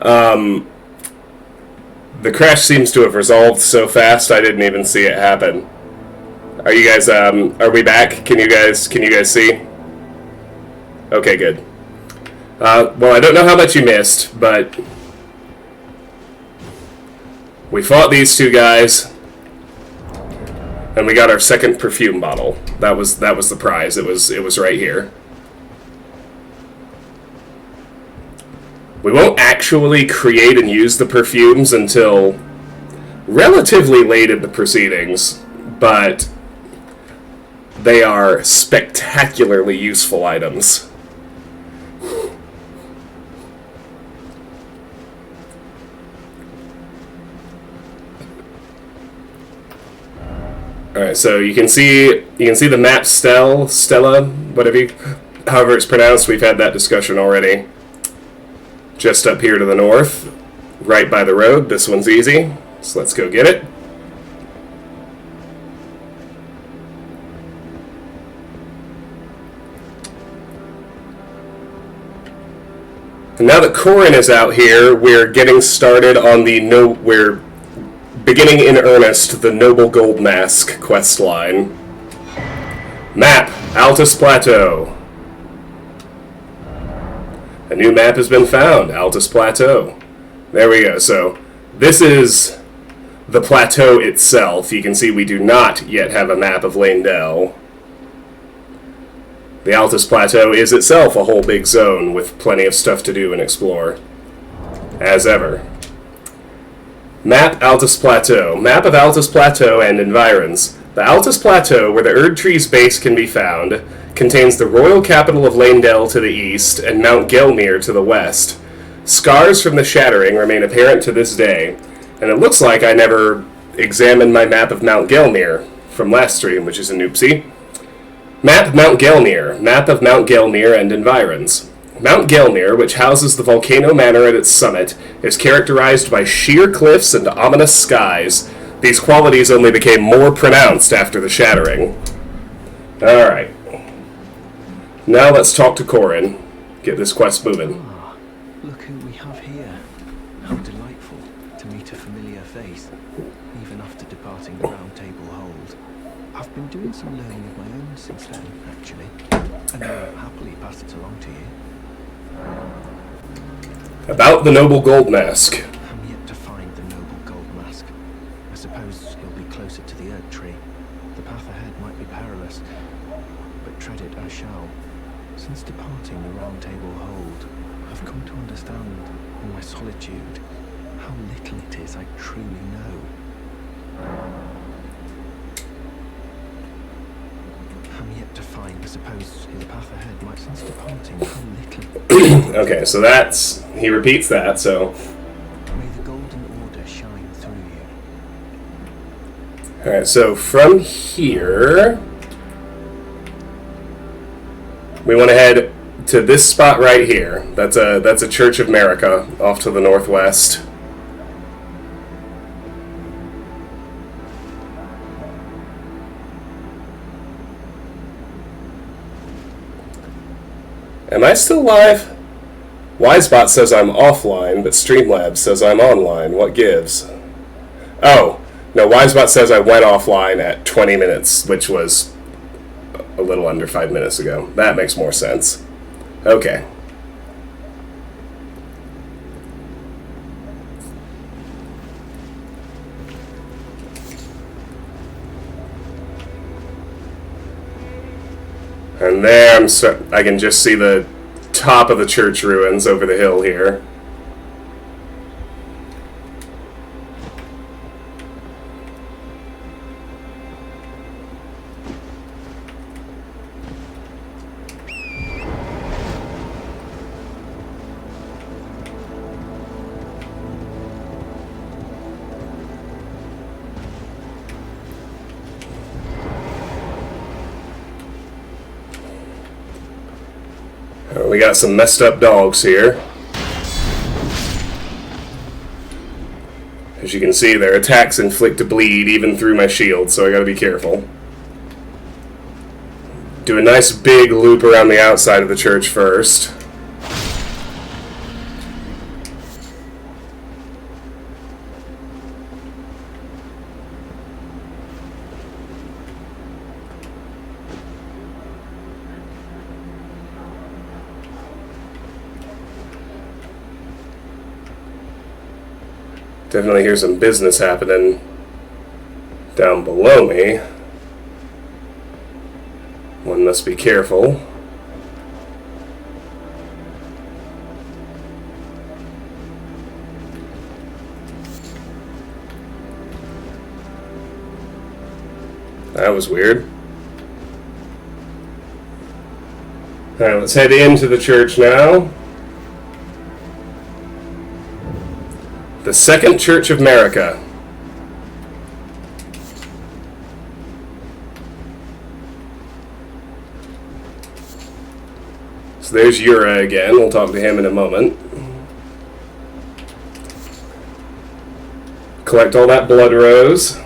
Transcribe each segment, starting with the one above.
The crash seems to have resolved so fast I didn't even see it happen. Are you guys are we back? Can you guys see? Okay, good. Well, I don't know how much you missed, but we fought these two guys and we got our second perfume bottle. That was the prize. It was right here. We won't actually create and use the perfumes until relatively late in the proceedings, but they are spectacularly useful items. Alright, so you can see the map Stella, however it's pronounced. We've had that discussion already. Just up here to the north, right by the road. This one's easy, so let's go get it. And now that Corin is out here, we're getting started on we're beginning in earnest the Noble Gold Mask quest line. Map, Altus Plateau. A new map has been found, Altus Plateau. There we go. So this is the plateau itself. You can see we do not yet have a map of Leyndell. The Altus Plateau is itself a whole big zone with plenty of stuff to do and explore. As ever. Map Altus Plateau. Map of Altus Plateau and environs. The Altus Plateau, where the Erd Tree's base can be found, contains the royal capital of Leyndell to the east and Mount Gelmir to the west. Scars from the shattering remain apparent to this day, and it looks like I never examined my map of Mount Gelmir from last stream, which is an oopsie. Map Mount Gelmir. Map of Mount Gelmir and environs. Mount Gelmir, which houses the volcano manor at its summit, is characterized by sheer cliffs and ominous skies. These qualities only became more pronounced after the shattering. Alright. Now let's talk to Corin. Get this quest moving. Ah, look who we have here. How delightful to meet a familiar face, even after departing the Round Table Hold. I've been doing some learning of my own since then, actually, and I'll happily pass it along to you. About the Noble Gold Mask. I'm yet to find the Noble Gold Mask. I suppose he'll be closer to the Erd Tree. The path ahead might be perilous, but tread it I shall. Since departing the Round Table Hold, I've come to understand, in my solitude, how little it is I truly know. I'm yet to find, I suppose, the path ahead might, since departing, how little... Okay, so he repeats that, so... May the Golden Order shine through you. Alright, so from here... we want to head to this spot right here. That's a Church of Marika off to the northwest. Am I still live? Wisebot says I'm offline, but Streamlabs says I'm online. What gives? Oh, no, Wisebot says I went offline at 20 minutes, which was a little under 5 minutes ago. That makes more sense. Okay. And there, I can just see the top of the church ruins over the hill here. We got some messed up dogs here. As you can see, their attacks inflict a bleed even through my shield, so I gotta be careful. Do a nice big loop around the outside of the church first. Definitely hear some business happening down below me. One must be careful. That was weird. Alright, let's head into the church now. The Second Church of America. So there's Yura again. We'll talk to him in a moment. Collect all that blood rose.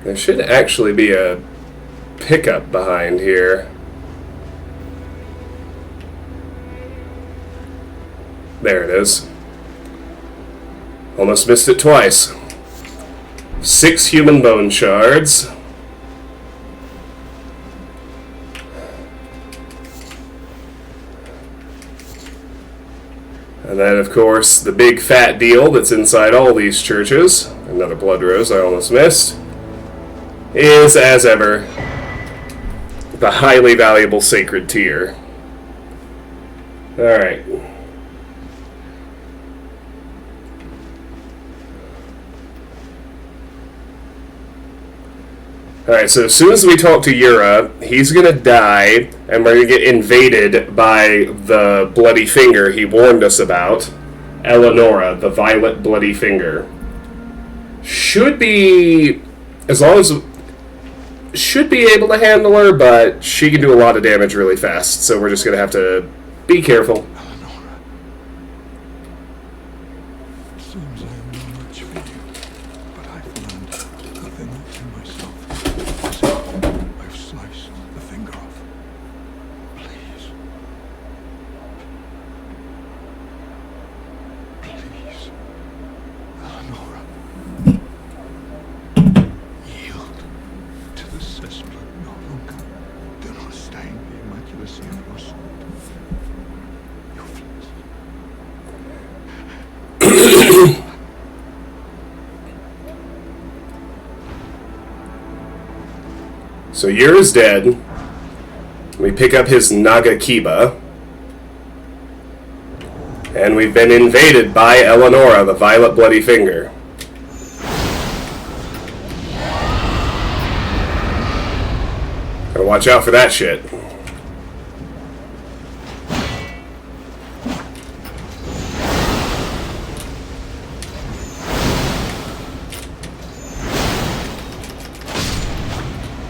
There should actually be a pickup behind here. There it is. Almost missed it twice. 6 human bone shards. And then, of course, the big fat deal that's inside all these churches, another blood rose I almost missed, is, as ever, the highly valuable sacred tear. Alright. Alright, so as soon as we talk to Yura, he's gonna die, and we're gonna get invaded by the bloody finger he warned us about. Eleonora, the violet bloody finger. Should be, as long as, should be able to handle her, but she can do a lot of damage really fast, so we're just gonna have to be careful. Eleonora. It seems I am no match for you, but I've learned nothing within myself. So I've sliced the finger off. Please. Please. Eleonora. Yield to the cesspool no longer. Do not stain the immaculacy of your soul. Your flesh. So Yura's dead. We pick up his Nagakiba. And we've been invaded by Eleonora, the violet bloody finger. Gotta watch out for that shit.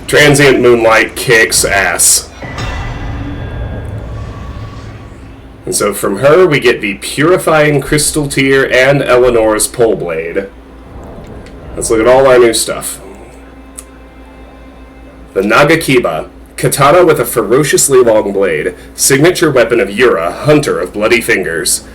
Transient Moonlight kicks ass. And so from her we get the Purifying Crystal Tear and Eleanor's Pole Blade. Let's look at all our new stuff. The Nagakiba, katana with a ferociously long blade, signature weapon of Yura, hunter of bloody fingers.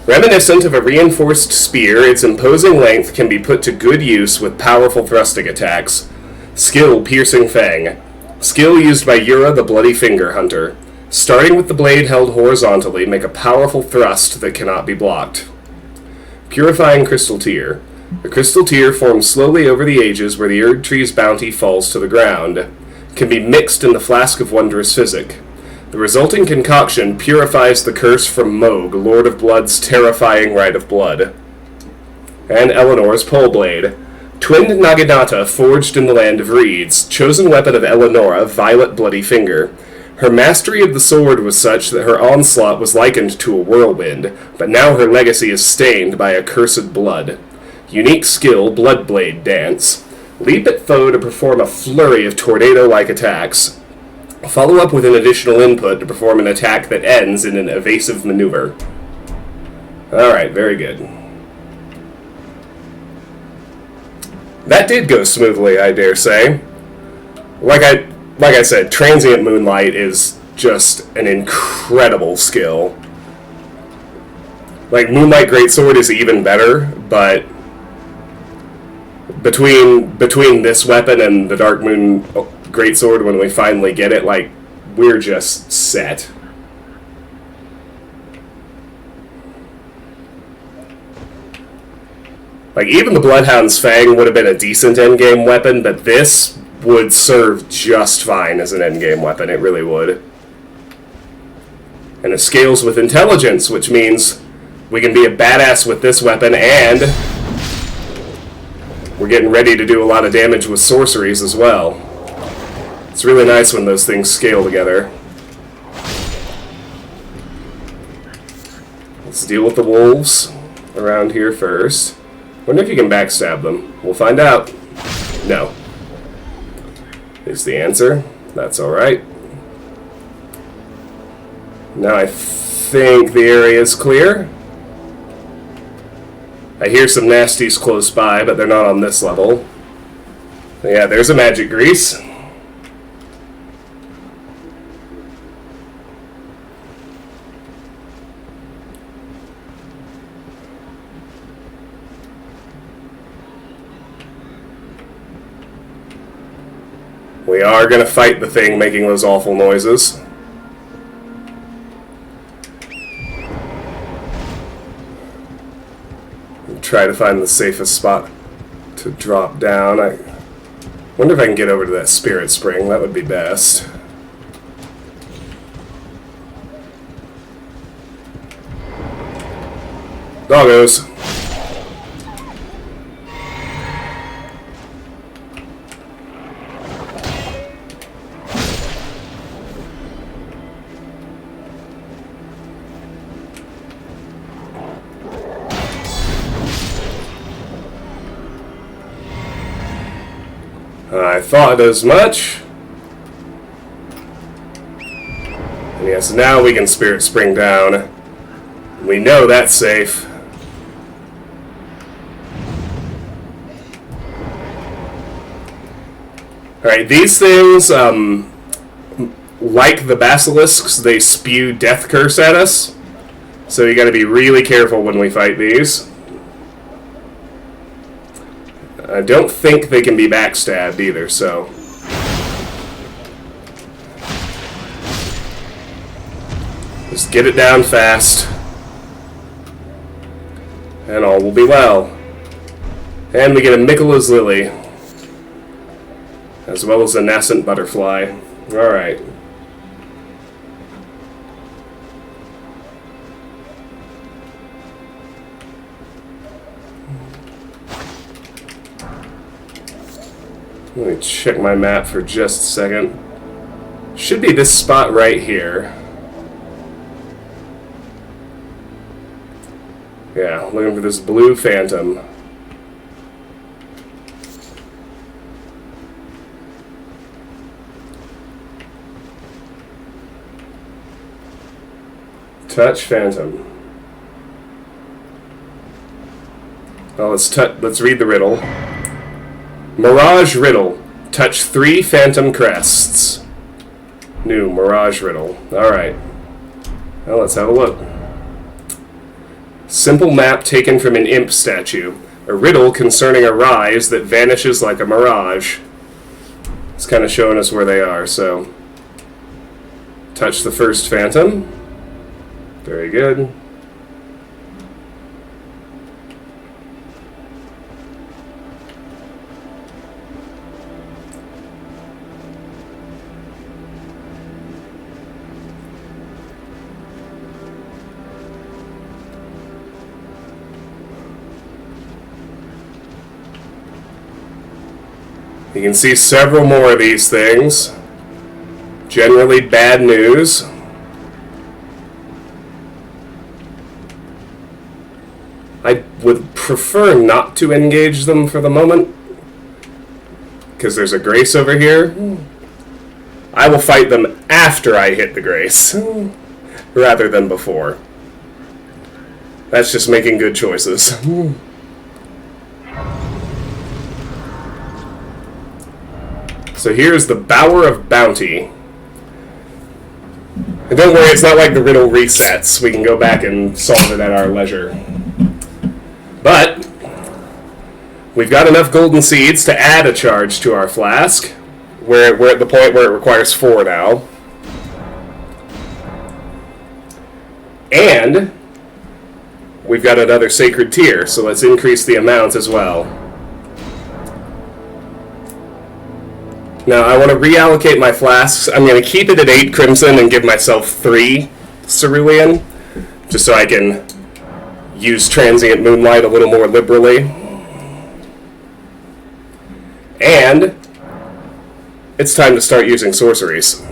Reminiscent of a reinforced spear, its imposing length can be put to good use with powerful thrusting attacks. Skill, Piercing Fang. Skill used by Yura, the bloody finger hunter. Starting with the blade held horizontally, make a powerful thrust that cannot be blocked. Purifying Crystal Tear. The crystal tear forms slowly over the ages where the Erd Tree's bounty falls to the ground. Can be mixed in the Flask of Wondrous Physic. The resulting concoction purifies the curse from Moog, Lord of Blood's terrifying rite of blood. And Eleanor's Pole Blade. Twinned Naginata forged in the land of reeds, chosen weapon of Eleonora, violet bloody finger. Her mastery of the sword was such that her onslaught was likened to a whirlwind, but now her legacy is stained by accursed blood. Unique skill, Bloodblade Dance. Leap at foe to perform a flurry of tornado-like attacks. Follow up with an additional input to perform an attack that ends in an evasive maneuver. Alright, very good. That did go smoothly, I dare say. Like I said, Transient Moonlight is just an incredible skill. Like, Moonlight Greatsword is even better, but between this weapon and the Dark Moon Greatsword, when we finally get it, like, we're just set. Like, even the Bloodhound's Fang would have been a decent endgame weapon, but this would serve just fine as an endgame weapon. It really would. And it scales with intelligence, which means we can be a badass with this weapon, and we're getting ready to do a lot of damage with sorceries as well. It's really nice when those things scale together. Let's deal with the wolves around here first. Wonder if you can backstab them. We'll find out. No. Is the answer. That's alright. Now I think the area is clear. I hear some nasties close by, but they're not on this level. Yeah, there's a magic grease. We are going to fight the thing making those awful noises. Try to find the safest spot to drop down. I wonder if I can get over to that spirit spring. That would be best. Doggos. I thought as much. And yes, now we can Spirit Spring down. We know that's safe. Alright, these things, like the basilisks, they spew death curse at us. So you gotta be really careful when we fight these. I don't think they can be backstabbed either, so... just get it down fast. And all will be well. And we get a Mikkela's Lily. As well as a nascent butterfly. Alright. Let me check my map for just a second. Should be this spot right here. Yeah, looking for this blue phantom. Touch phantom. Oh, let's read the riddle. Mirage riddle. Touch 3 phantom crests. New Mirage riddle. Alright. Well, let's have a look. Simple map taken from an imp statue. A riddle concerning a rise that vanishes like a mirage. It's kind of showing us where they are, so... touch the first phantom. Very good. You can see several more of these things. Generally bad news. I would prefer not to engage them for the moment, because there's a grace over here. I will fight them after I hit the grace, rather than before. That's just making good choices. So here's the Bower of Bounty. And don't worry, it's not like the riddle resets. We can go back and solve it at our leisure. But we've got enough golden seeds to add a charge to our flask. We're at the point where it requires 4 now. And we've got another sacred tier, so let's increase the amount as well. Now I want to reallocate my flasks. I'm going to keep it at 8 crimson and give myself 3 cerulean, just so I can use transient moonlight a little more liberally. And it's time to start using sorceries.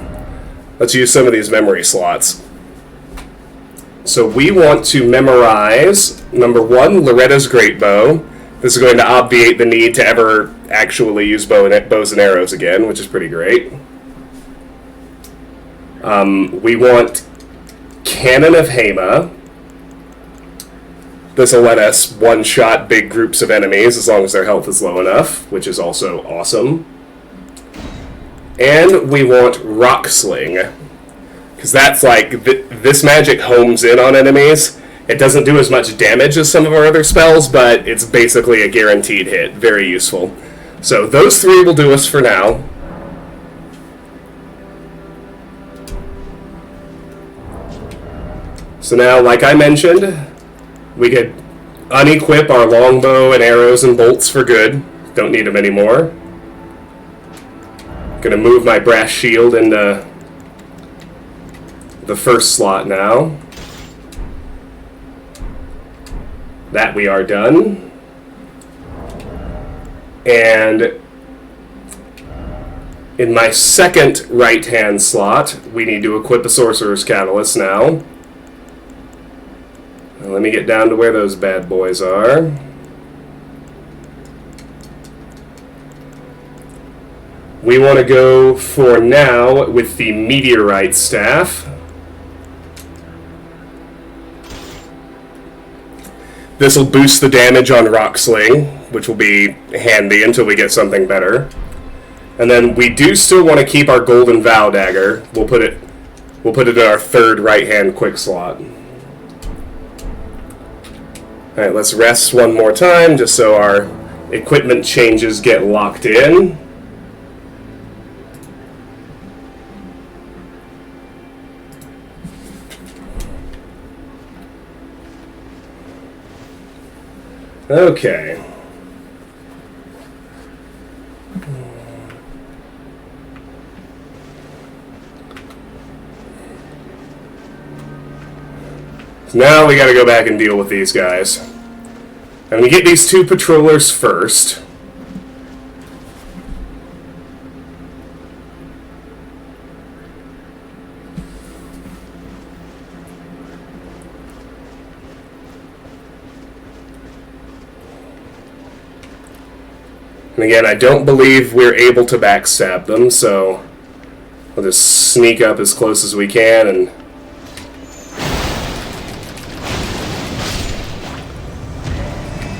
Let's use some of these memory slots. So we want to memorize, number 1, Loretta's Great Bow. This is going to obviate the need to ever actually use bows and arrows again, which is pretty great. We want Cannon of Hema. This will let us one-shot big groups of enemies as long as their health is low enough, which is also awesome. And we want Rock Sling, because that's like, this magic homes in on enemies. It doesn't do as much damage as some of our other spells, but it's basically a guaranteed hit. Very useful. So those 3 will do us for now. So now, like I mentioned, we could unequip our longbow and arrows and bolts for good. Don't need them anymore. Gonna move my brass shield into the first slot now. That we are done. And in my second right-hand slot, we need to equip a Sorcerer's Catalyst now. Now let me get down to where those bad boys are. We want to go for now with the Meteorite Staff. This will boost the damage on Rock Sling, which will be handy until we get something better. And then we do still want to keep our Golden Vow Dagger. We'll put it in our third right-hand quick slot. Alright, let's rest one more time just so our equipment changes get locked in. Okay. So now we gotta go back and deal with these guys. And we get these 2 patrollers first. And again, I don't believe we're able to backstab them, so we'll just sneak up as close as we can and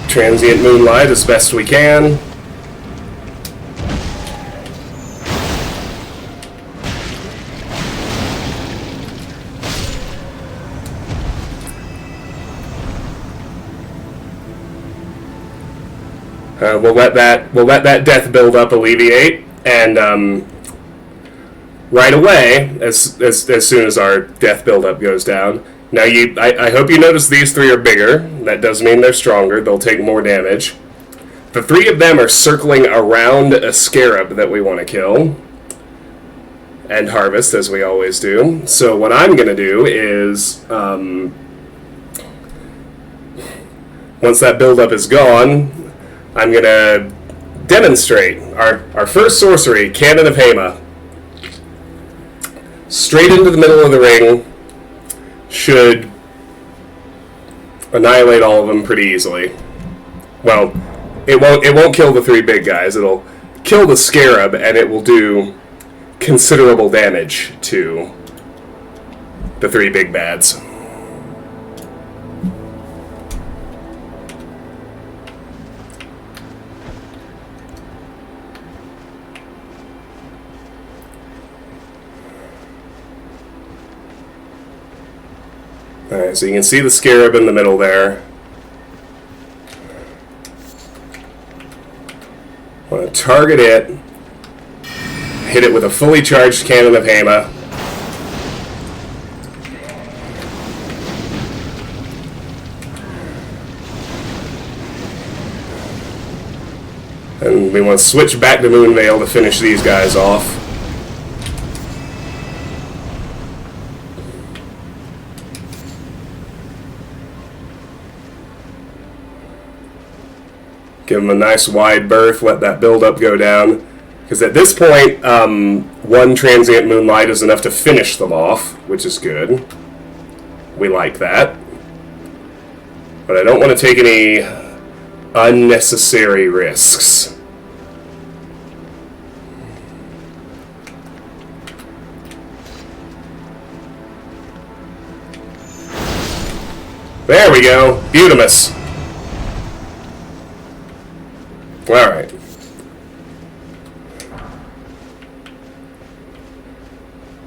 transient moonlight as best we can. We'll let that death buildup alleviate, and right away, as soon as our death buildup goes down. Now, I hope you notice these 3 are bigger. That does mean they're stronger. They'll take more damage. The 3 of them are circling around a scarab that we want to kill and harvest, as we always do. So what I'm going to do is, once that buildup is gone, I'm going to demonstrate our first sorcery, Cannon of Hema. Straight into the middle of the ring. Should annihilate all of them pretty easily. Well, it won't kill the 3 big guys. It'll kill the scarab, and it will do considerable damage to the 3 big bads. Alright, so you can see the scarab in the middle there. I want to target it, hit it with a fully charged Cannon of Hema. And we want to switch back to Moonvale to finish these guys off. Give them a nice wide berth, let that build-up go down. Because at this point, one transient moonlight is enough to finish them off, which is good. We like that. But I don't want to take any unnecessary risks. There we go. Beautimus. Alright.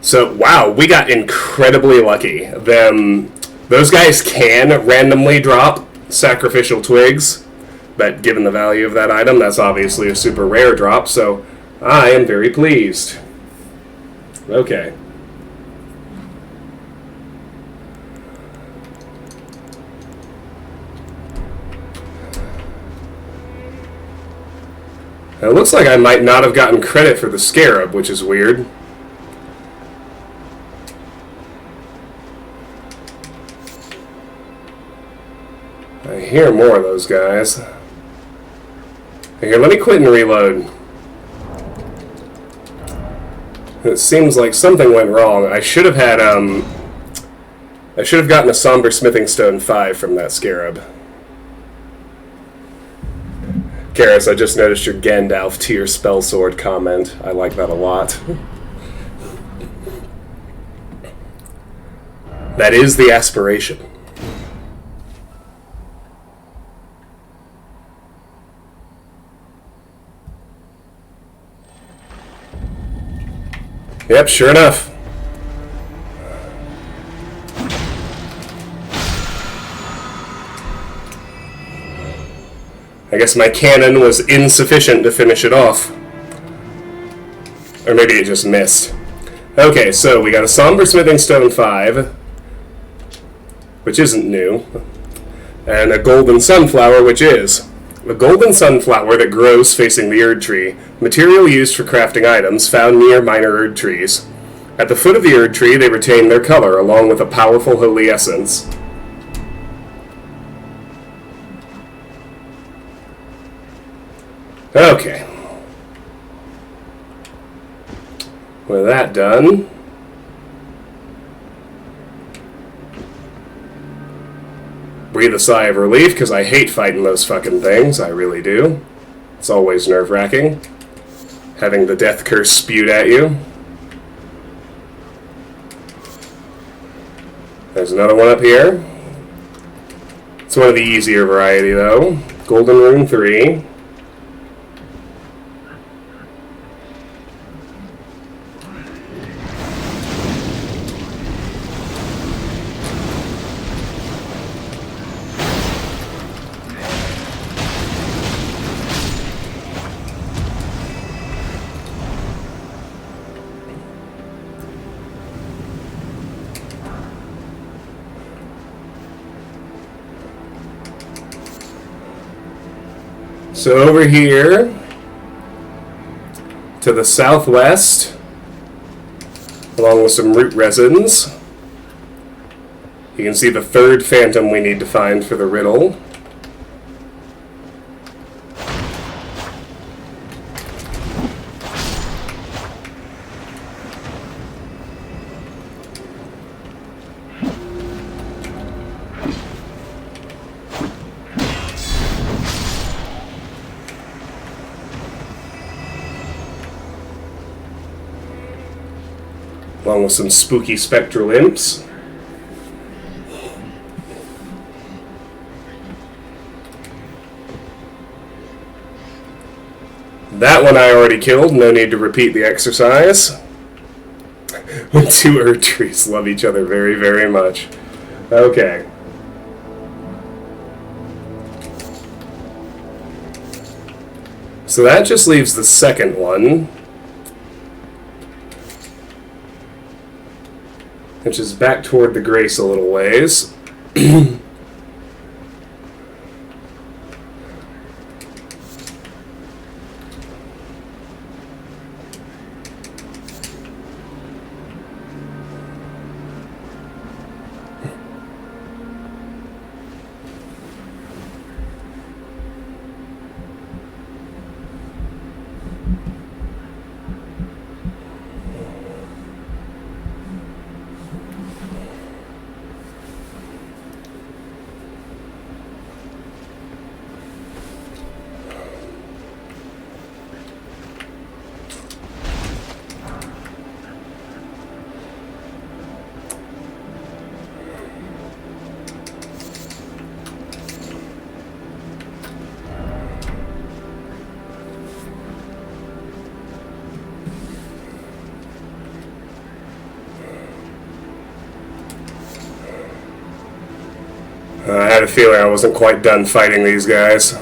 So, wow, we got incredibly lucky. Those guys can randomly drop sacrificial twigs, but given the value of that item, that's obviously a super rare drop, so I am very pleased. Okay. It looks like I might not have gotten credit for the scarab, which is weird. I hear more of those guys. Here, let me quit and reload. It seems like something went wrong. I should have had, I should have gotten a Somber Smithing Stone 5 from that scarab. Karis, I just noticed your Gandalf tier spell sword comment. I like that a lot. That is the aspiration. Yep, sure enough. I guess my cannon was insufficient to finish it off. Or maybe it just missed. Okay, so we got a Somber Smithing Stone 5, which isn't new, and a Golden Sunflower, which is. A golden sunflower that grows facing the Erd Tree, material used for crafting items found near minor Erd Trees. At the foot of the Erd Tree, they retain their color, along with a powerful holy essence. Okay. With that done, breathe a sigh of relief, because I hate fighting those fucking things. I really do. It's always nerve-wracking, having the death curse spewed at you. There's another one up here. It's one of the easier variety, though. Golden Rune 3. So over here, to the southwest, along with some root resins, you can see the third phantom we need to find for the riddle. Along with some spooky spectral imps. That one I already killed, no need to repeat the exercise. When two Erd Trees love each other very, very much. Okay. So that just leaves the second one, which is back toward the Grace a little ways. I had a feeling I wasn't quite done fighting these guys.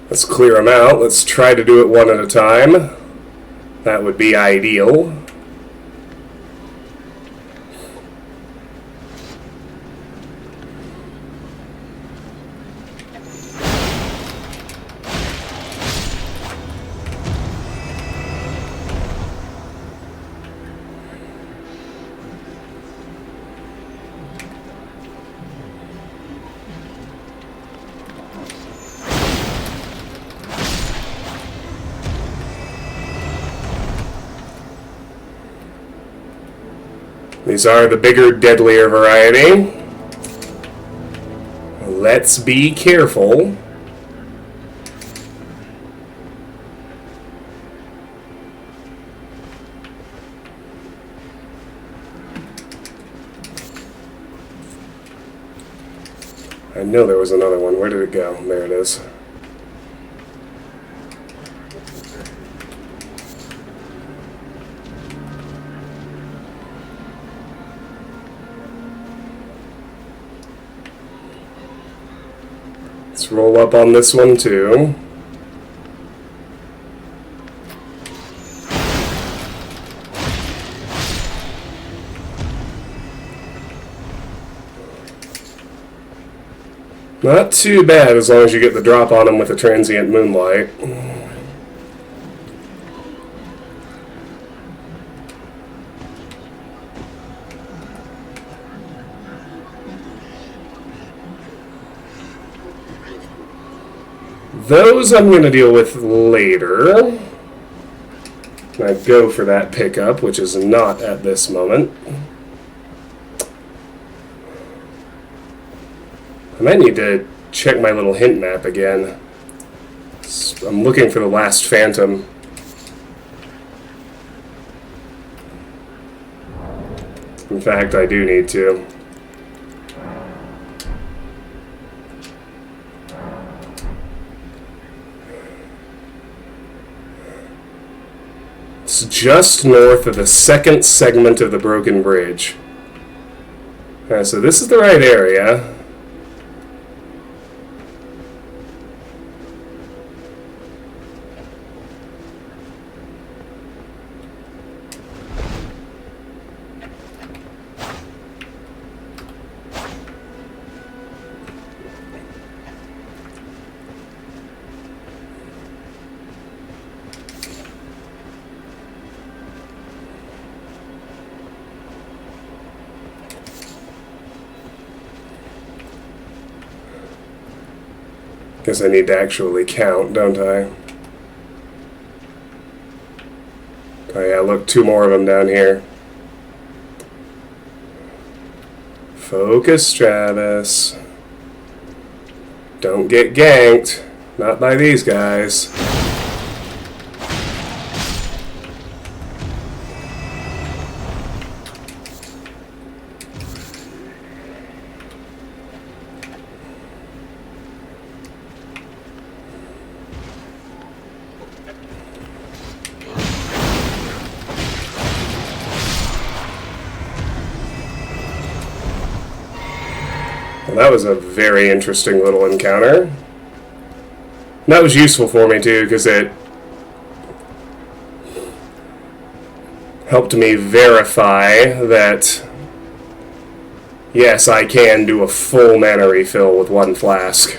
Let's clear them out. Let's try to do it one at a time. That would be ideal. These are the bigger, deadlier variety. Let's be careful. I know there was another one. Where did it go? There it is. Let's roll up on this one too. Not too bad as long as you get the drop on them with a transient moonlight. Those I'm going to deal with later. I go for that pickup, which is not at this moment. I might need to check my little hint map again. I'm looking for the last phantom. In fact, I do need to. It's just north of the second segment of the broken bridge. Alright, so this is the right area. Guess I need to actually count, don't I? Oh yeah, look, 2 more of them down here. Focus, Travis. Don't get ganked. Not by these guys. Well, that was a very interesting little encounter. And that was useful for me too, because it helped me verify that, yes, I can do a full mana refill with 1 flask.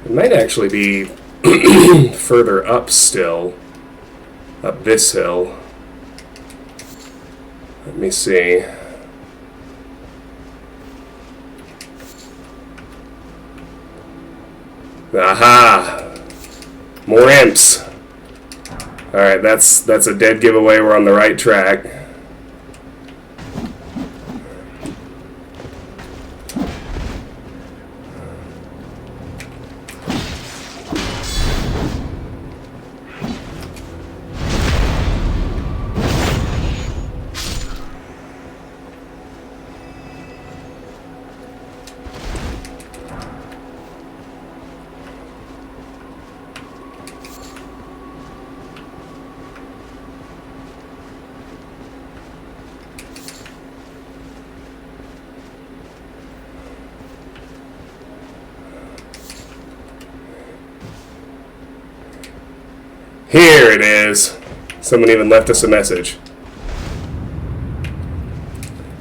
It might actually be further up still, up this hill. Let me see. Aha! More imps. Alright, that's a dead giveaway. We're on the right track. it is. Someone even left us a message.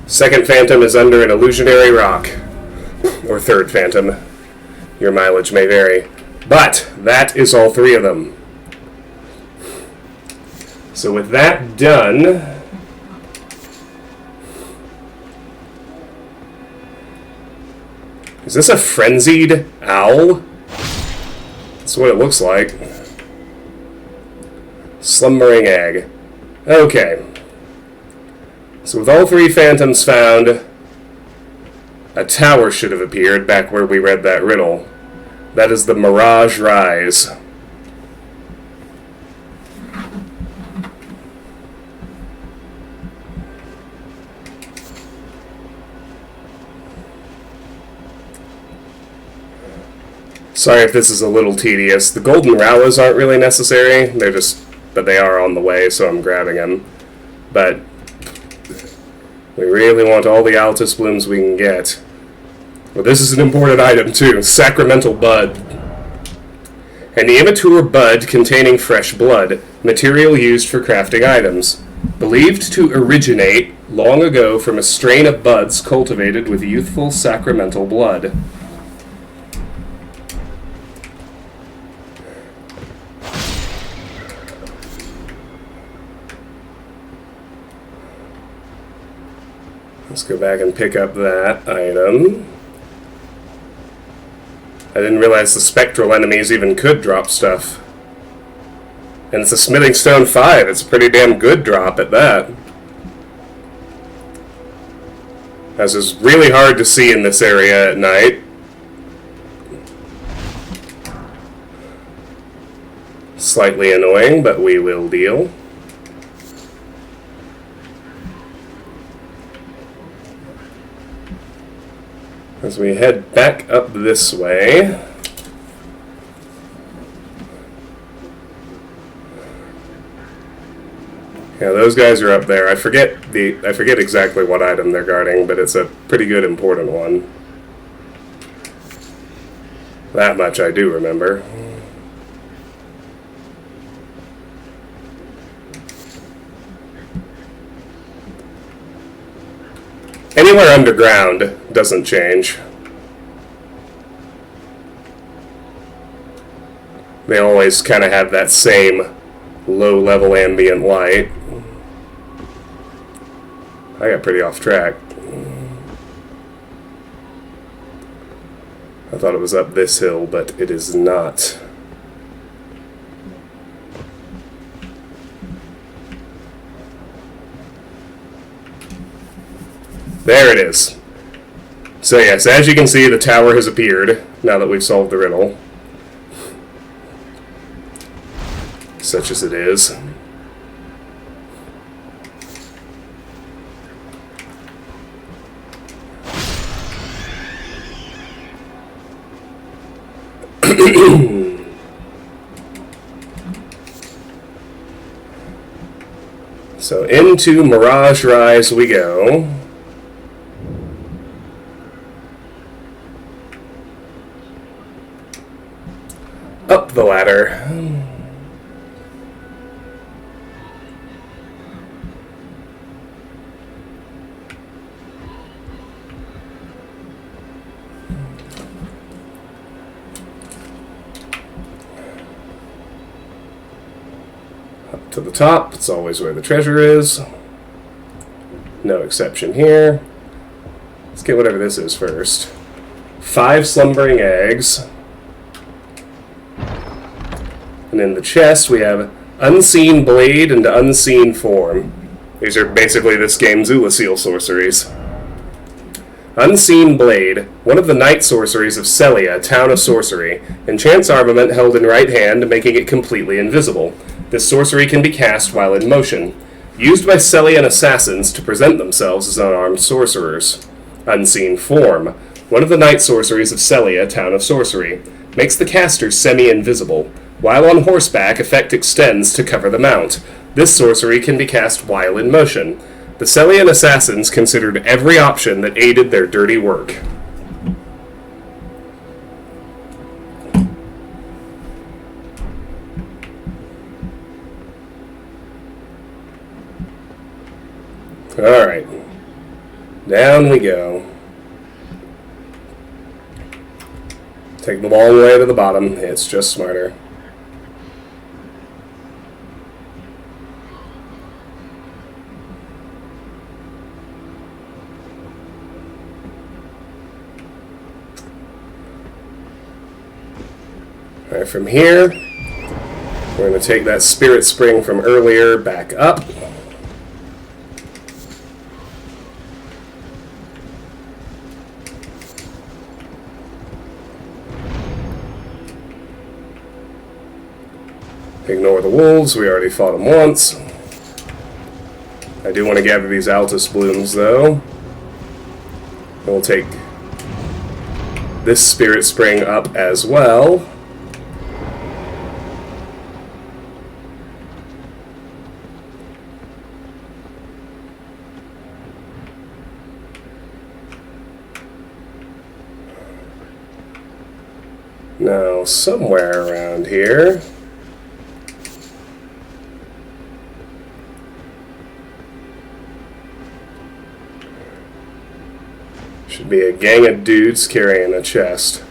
Second phantom is under an illusionary rock. Or third phantom. Your mileage may vary. But that is all three of them. So with that done, is this a frenzied owl? That's what it looks like. Slumbering egg. Okay. So with all three phantoms found, a tower should have appeared back where we read that riddle. That is the Mirage Rise. Sorry if this is a little tedious. The golden Rowlas aren't really necessary. But they are on the way, so I'm grabbing them. But we really want all the Altus blooms we can get. Well, this is an important item too. Sacramental bud. An immature bud containing fresh blood, material used for crafting items. Believed to originate long ago from a strain of buds cultivated with youthful sacramental blood. Let's go back and pick up that item. I didn't realize the spectral enemies even could drop stuff. And it's a Smithing Stone 5. It's a pretty damn good drop at that. This is really hard to see in this area at night. Slightly annoying, but we will deal. As we head back up this way, yeah, those guys are up there. I forget exactly what item they're guarding, but it's a pretty good important one. That much I do remember. Anywhere underground doesn't change. They always kind of have that same low-level ambient light. I got pretty off track. I thought it was up this hill, but it is not. There it is. So yes, as you can see, the tower has appeared, now that we've solved the riddle. Such as it is. So into Mirage Rise we go. Up the ladder. Up to the top, it's always where the treasure is. No exception here. Let's get whatever this is first. 5 slumbering eggs. And in the chest, we have Unseen Blade and Unseen Form. These are basically this game's Ulasil sorceries. Unseen Blade, one of the night sorceries of Celia, Town of Sorcery. Enchants armament held in right hand, making it completely invisible. This sorcery can be cast while in motion. Used by Celian assassins to present themselves as unarmed sorcerers. Unseen Form, one of the night sorceries of Celia, Town of Sorcery. Makes the caster semi-invisible. While on horseback, effect extends to cover the mount. This sorcery can be cast while in motion. The Celian assassins considered every option that aided their dirty work. Alright. Down we go. Take the long way to the bottom. It's just smarter. Alright, from here, we're going to take that spirit spring from earlier back up. Ignore the wolves, we already fought them once. I do want to gather these Altus blooms, though. And we'll take this spirit spring up as well. Now, somewhere around here, should be a gang of dudes carrying a chest.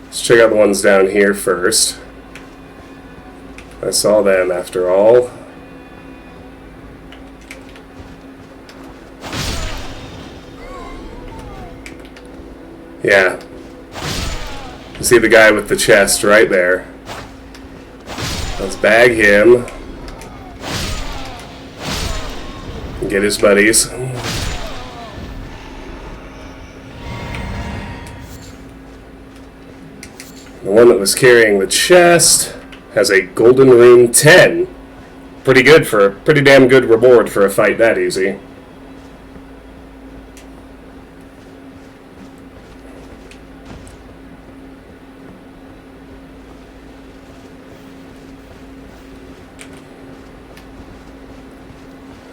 Let's check out the ones down here first. I saw them after all. Yeah. You see the guy with the chest right there. Let's bag him. Get his buddies. The one that was carrying the chest has a golden rune 10. Pretty good for pretty damn good reward for a fight that easy.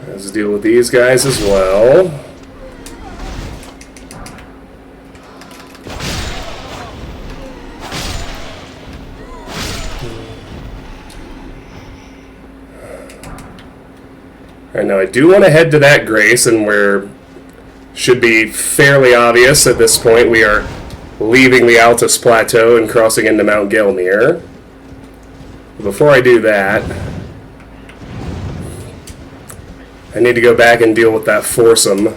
Let's deal with these guys as well. Alright, now I do want to head to that Grace, and we're should be fairly obvious at this point. We are leaving the Altus Plateau and crossing into Mount Gelmir. Before I do that, I need to go back and deal with that foursome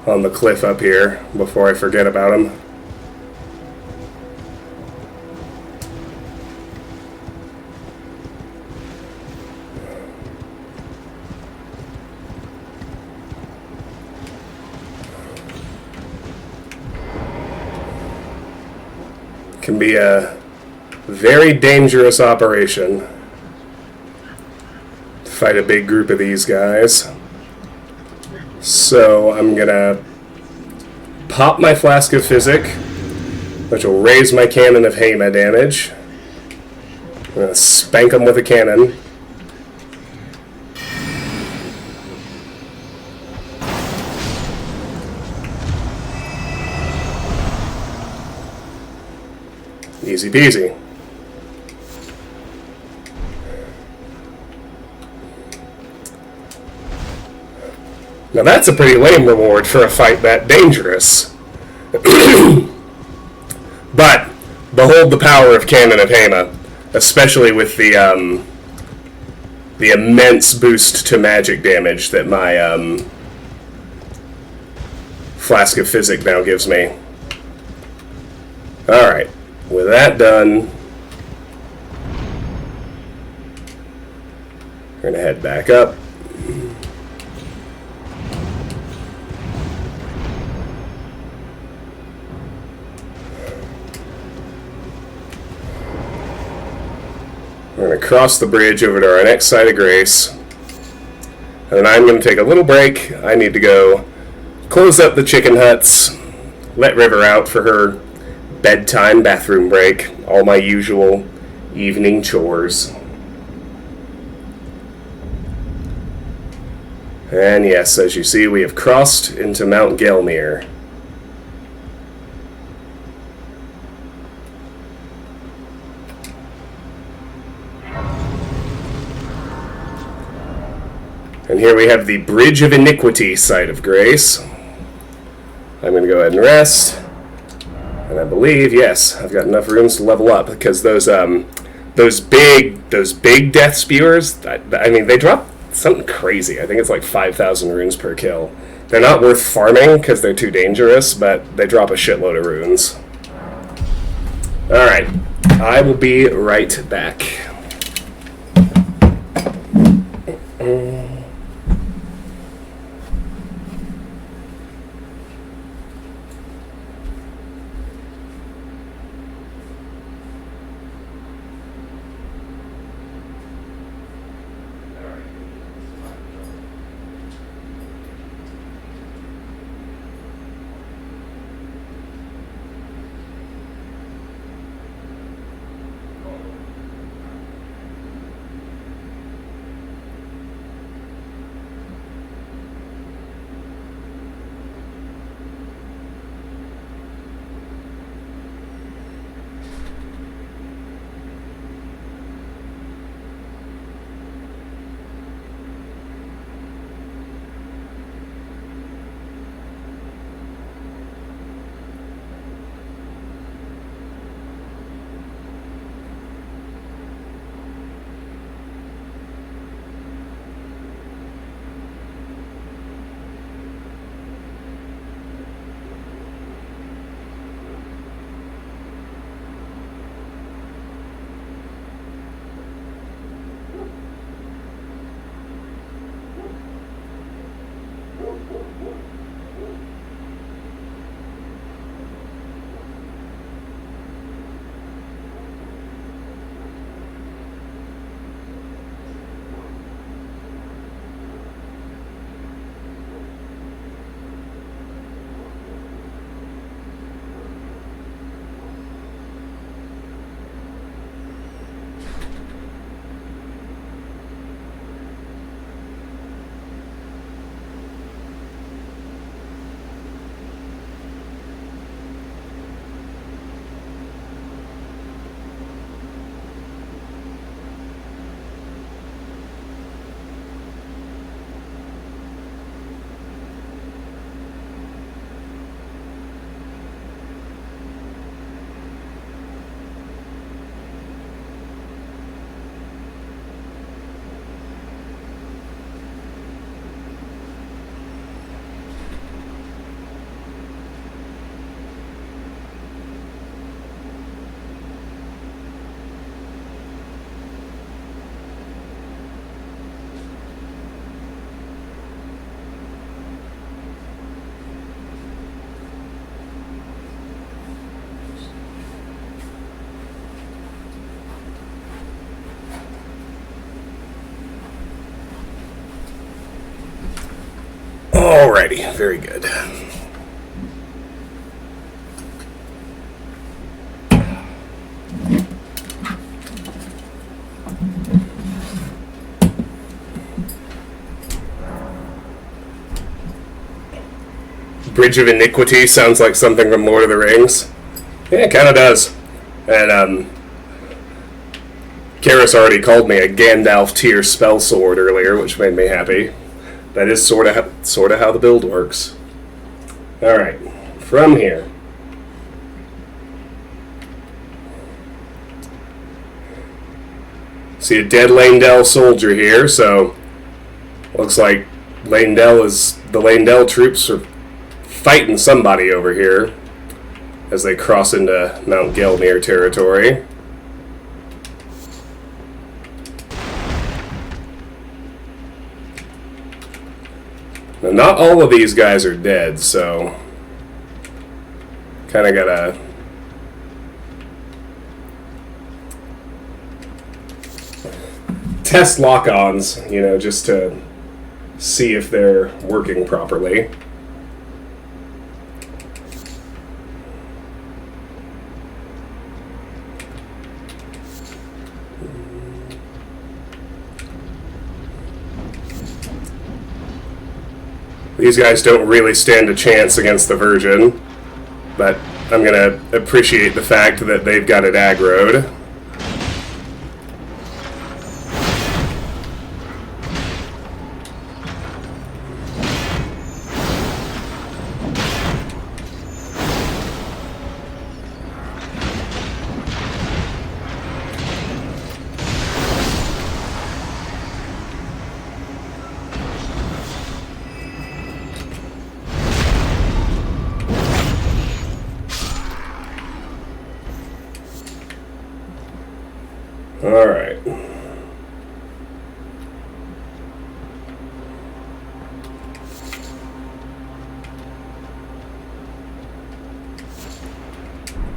on the cliff up here before I forget about him. Can be a very dangerous operation to fight a big group of these guys. So I'm gonna pop my Flask of Physic, which will raise my Cannon of Hema damage. I'm gonna spank them with a cannon. Easy peasy. Now that's a pretty lame reward for a fight that dangerous. But behold the power of Cannon of Hema, especially with the immense boost to magic damage that my Flask of Physic now gives me. Alright. With that done, we're going to head back up. We're going to cross the bridge over to our next site of grace. And then I'm going to take a little break. I need to go close up the chicken huts, let River out for her bedtime bathroom break, all my usual evening chores. And yes, as you see, we have crossed into Mount Gelmir. And here we have the Bridge of Iniquity, Site of Grace. I'm going to go ahead and rest. And I believe, yes, I've got enough runes to level up, because those big death spewers, I mean, they drop something crazy. I think it's like 5,000 runes per kill. They're not worth farming because they're too dangerous, but they drop a shitload of runes. Alright, I will be right back. Alrighty, very good. Bridge of Iniquity sounds like something from Lord of the Rings. Yeah, it kind of does. And, Karis already called me a Gandalf tier spell sword earlier, which made me happy. That is sort of how the build works. Alright, from here. See a dead Lanedell soldier here, so looks like the Lanedell troops are fighting somebody over here as they cross into Mount Gelmir territory. Now, not all of these guys are dead, so kind of gotta test lock-ons, just to see if they're working properly. These guys don't really stand a chance against the Virgin, but I'm going to appreciate the fact that they've got it aggroed. Alright.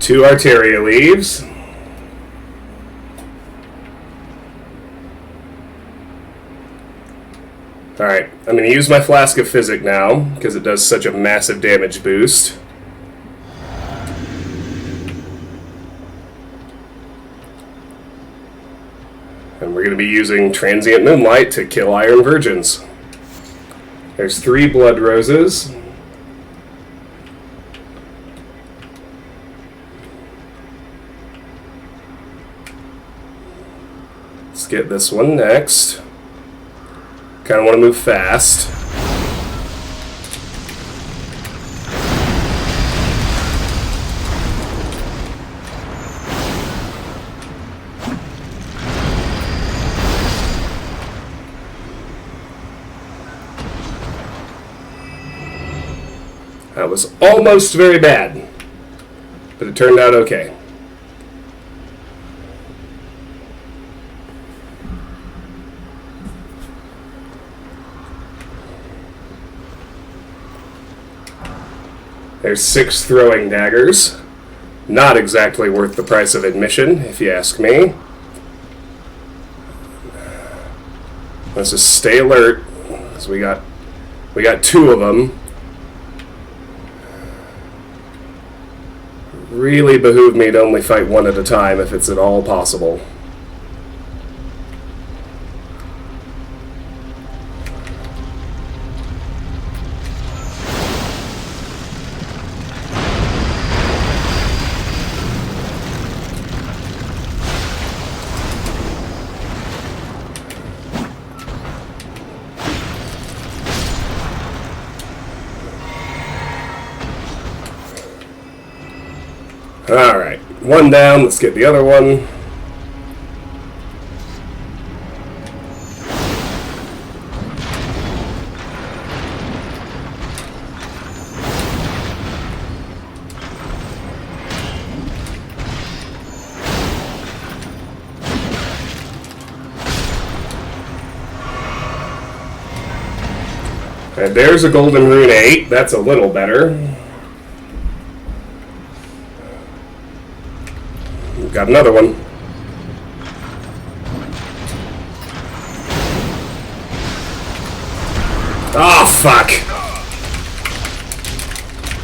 Two Arteria leaves. Alright, I'm going to use my Flask of Physic now, because it does such a massive damage boost. And we're going to be using Transient Moonlight to kill Iron Virgins. There's 3 Blood Roses. Let's get this one next. Kind of want to move fast. That was almost very bad, but it turned out okay. There's 6 throwing daggers. Not exactly worth the price of admission, if you ask me. Let's just stay alert, because we got 2 of them. Really behoove me to only fight 1 at a time if it's at all possible. Alright, 1 down, let's get the other one. And there's a Golden Rune 8, that's a little better. Got another one. Oh, fuck.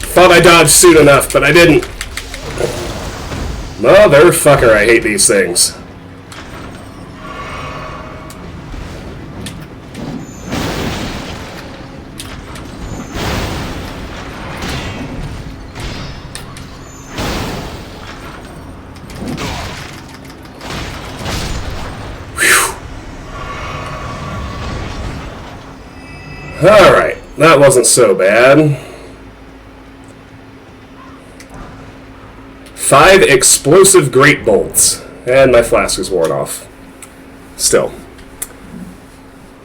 Thought I dodged soon enough, but I didn't. Motherfucker, I hate these things. Alright, that wasn't so bad. 5 explosive great bolts. And my flask is worn off. Still.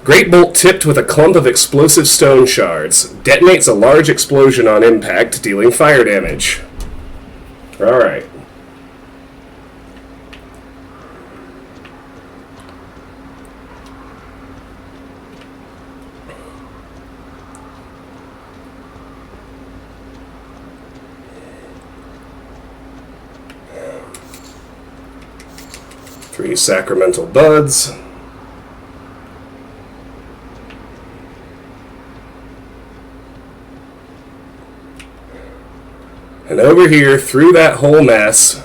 Great bolt tipped with a clump of explosive stone shards. Detonates a large explosion on impact, dealing fire damage. Alright. Three sacramental buds. And over here, through that whole mess,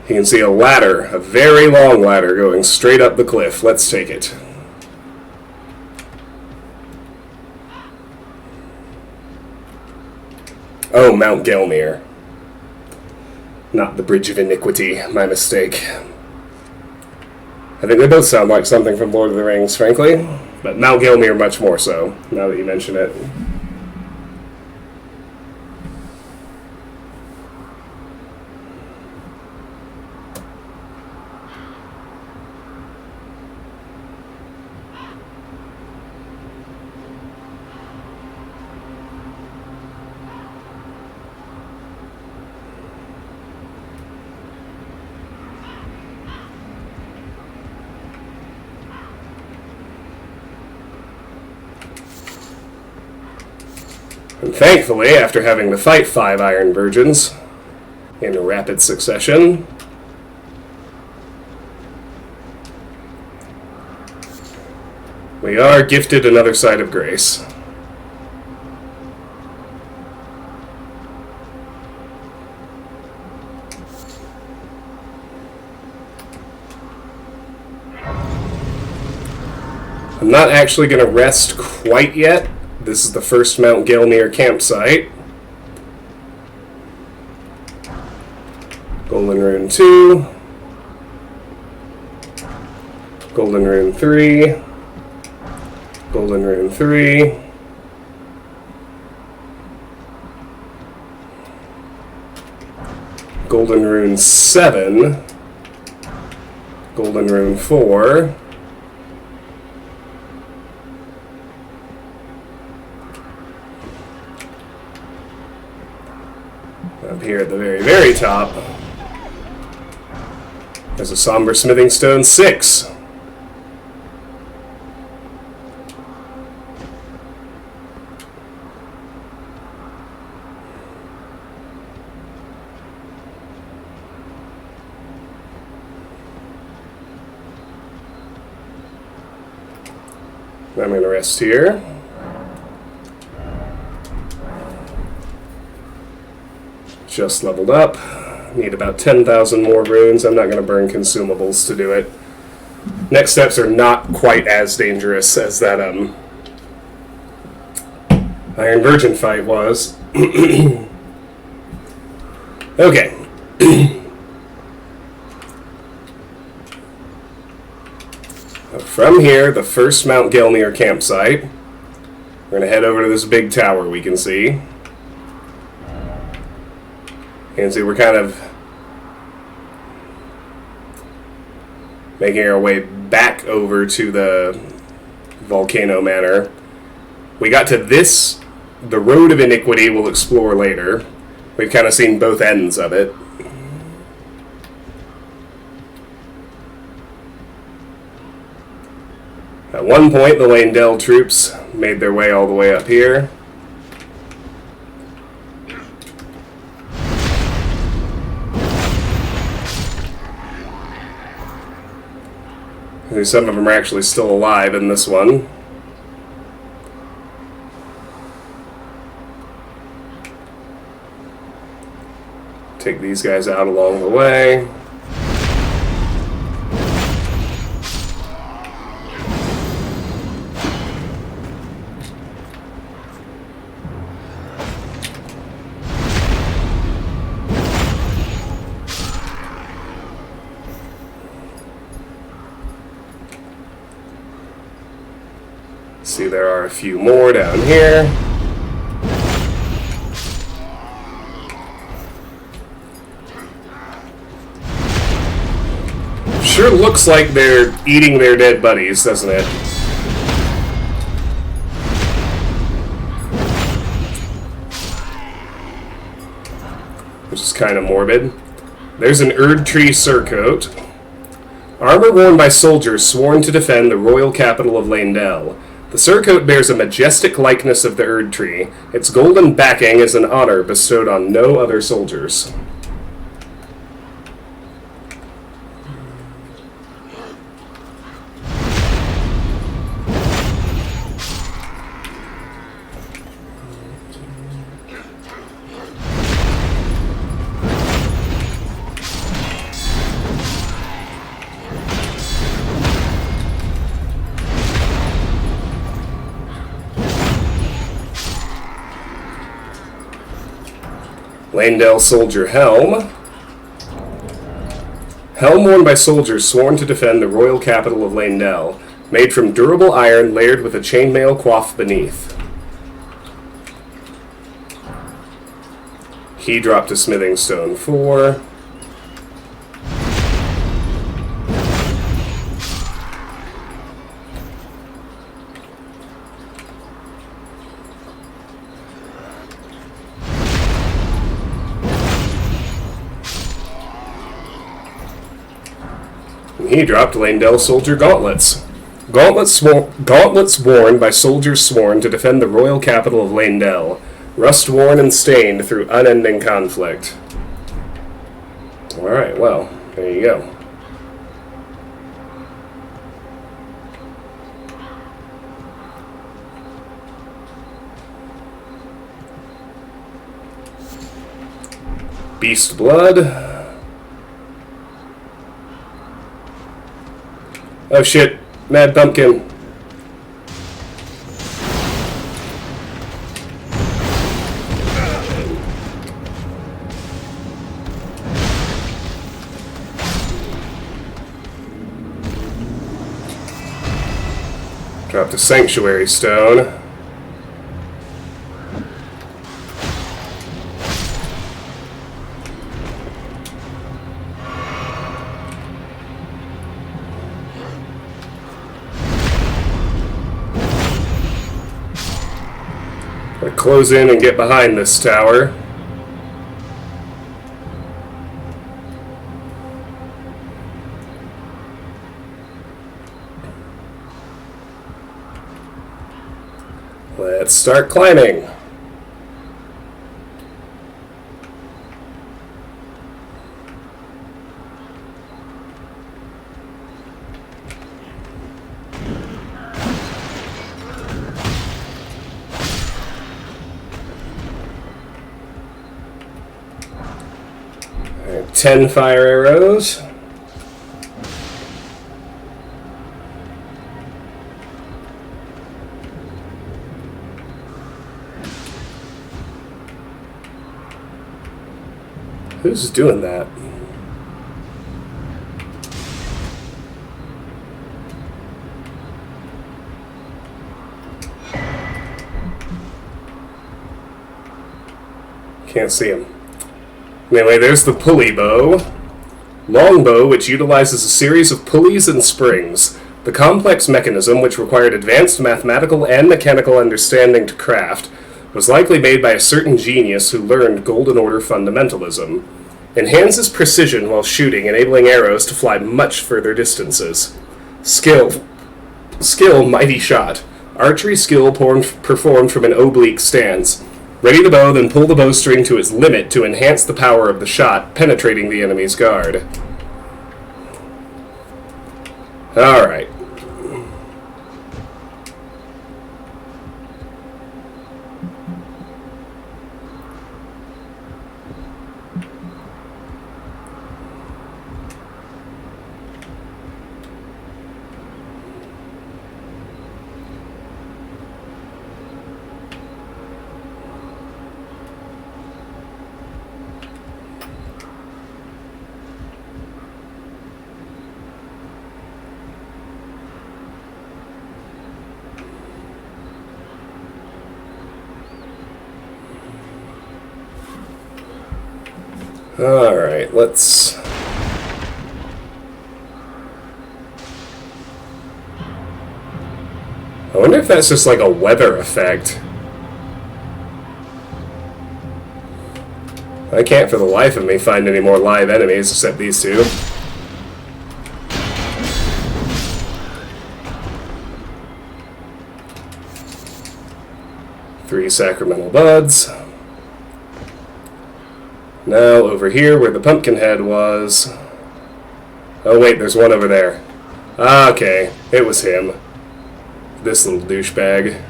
you can see a ladder, a very long ladder going straight up the cliff. Let's take it. Oh, Mount Gelmir. Not the Bridge of Iniquity. My mistake. I think they both sound like something from Lord of the Rings, frankly. But Mount Gelmir much more so, now that you mention it. And thankfully, after having to fight 5 Iron Virgins in rapid succession, we are gifted another Site of Grace. I'm not actually going to rest quite yet. This is the first Mount Gelmir campsite. Golden Rune 2. Golden Rune 3. Golden Rune 3. Golden Rune 7. Golden Rune 4. Up here at the very, very top, there's a Somber Smithing Stone 6. I'm going to rest here. Just leveled up. Need about 10,000 more runes. I'm not going to burn consumables to do it. Next steps are not quite as dangerous as that Iron Virgin fight was. Okay. From here, the first Mount Gelmir campsite. We're going to head over to this big tower we can see. You can see we're kind of making our way back over to the Volcano Manor. We got to this, the Road of Iniquity we'll explore later. We've kind of seen both ends of it. At one point, the Leyndell troops made their way all the way up here. Some of them are actually still alive in this one. Take these guys out along the way. See, there are a few more down here. Sure looks like they're eating their dead buddies, doesn't it? Which is kind of morbid. There's an Erd Tree surcoat. Armor worn by soldiers sworn to defend the royal capital of Leyndell. The surcoat bears a majestic likeness of the Erd Tree. Its golden backing is an honor bestowed on no other soldiers. Leyndell Soldier Helm. Helm worn by soldiers sworn to defend the royal capital of Leyndell, made from durable iron layered with a chainmail coif beneath. He dropped a Smithing Stone 4. He dropped Leyndell Soldier Gauntlets. Gauntlets worn by soldiers sworn to defend the royal capital of Leyndell. Rust-worn and stained through unending conflict. Alright, well, there you go. Beast blood. Oh shit, Mad Pumpkin. Dropped a Sanctuary Stone. Gotta close in and get behind this tower. Let's start climbing. Alright, 10 fire arrows. Who's doing that? Can't see him. Anyway, there's the pulley bow. Longbow, which utilizes a series of pulleys and springs. The complex mechanism, which required advanced mathematical and mechanical understanding to craft, was likely made by a certain genius who learned Golden Order fundamentalism. Enhances precision while shooting, enabling arrows to fly much further distances. Skill, mighty shot. Archery skill performed from an oblique stance. Ready the bow, then pull the bowstring to its limit to enhance the power of the shot, penetrating the enemy's guard. Alright. Alright, let's... I wonder if that's just like a weather effect. I can't for the life of me find any more live enemies except these two. Three sacramental buds. Now, over here, where the pumpkin head was... Oh, wait, there's one over there. Ah, okay. It was him. This little douchebag.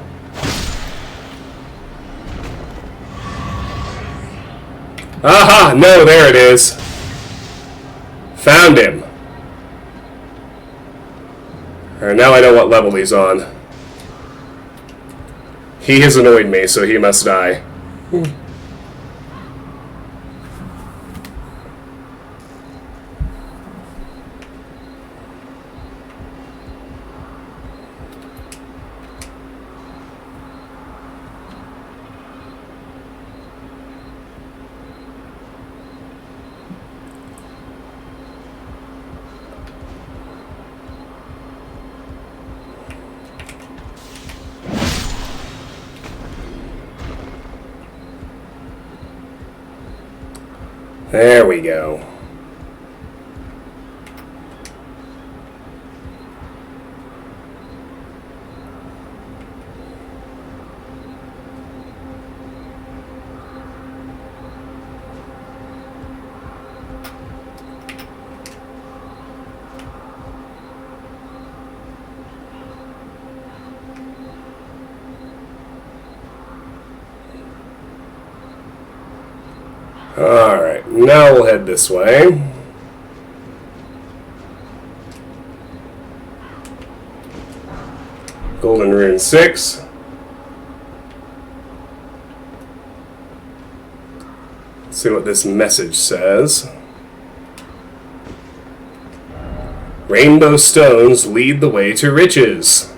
Aha! No, there it is. Found him. Alright, now I know what level he's on. He has annoyed me, so he must die. There we go. Now we'll head this way. Golden Rune 6. Let's see what this message says. Rainbow stones lead the way to riches.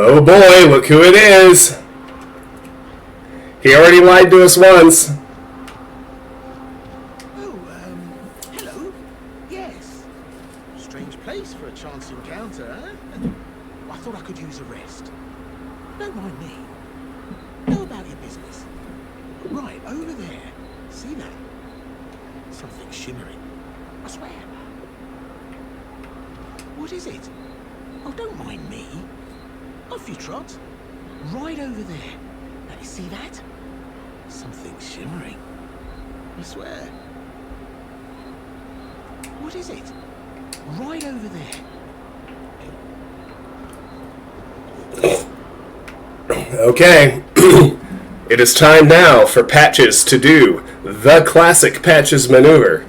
Oh boy, look who it is! He already lied to us once. Oh, hello. Yes. Strange place for a chance encounter, eh? I thought I could use a rest. Don't mind me. Know about your business. Right, over there. See that? Something shimmering. I swear. What is it? Oh, don't mind me. Off you trot. Right over there. Now, you see that? Something shimmering. I swear. What is it? Right over there. Okay. It is time now for Patches to do the classic Patches maneuver.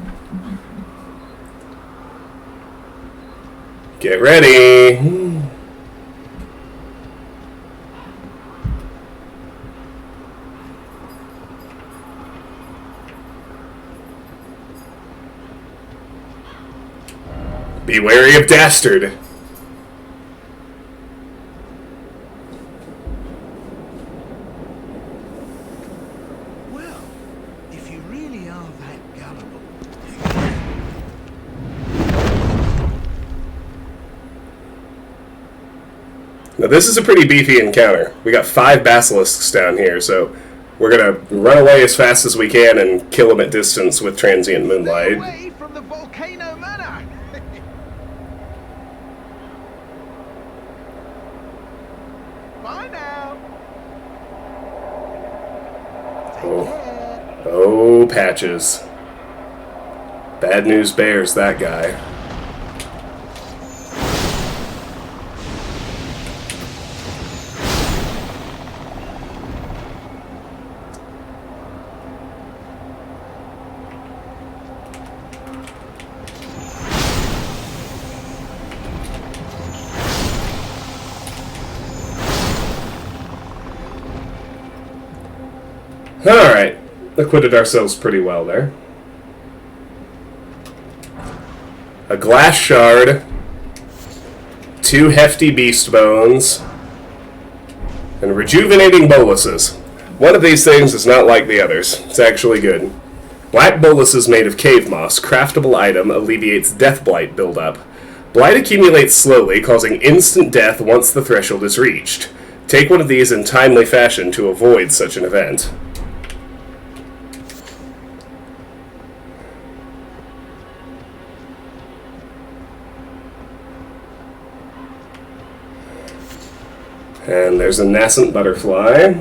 Get ready. Be wary of Dastard. Well, if you really are that gullible. Now this is a pretty beefy encounter. We got 5 basilisks down here, so we're gonna run away as fast as we can and kill them at distance with transient moonlight. Away from the volcano manor. Bye now. Take care. Oh, Patches. Bad news bears, that guy. Alright, acquitted ourselves pretty well there. A glass shard, 2 hefty beast bones, and rejuvenating boluses. One of these things is not like the others. It's actually good. Black boluses made of cave moss, craftable item, alleviates death blight buildup. Blight accumulates slowly, causing instant death once the threshold is reached. Take one of these in timely fashion to avoid such an event. And there's a nascent butterfly.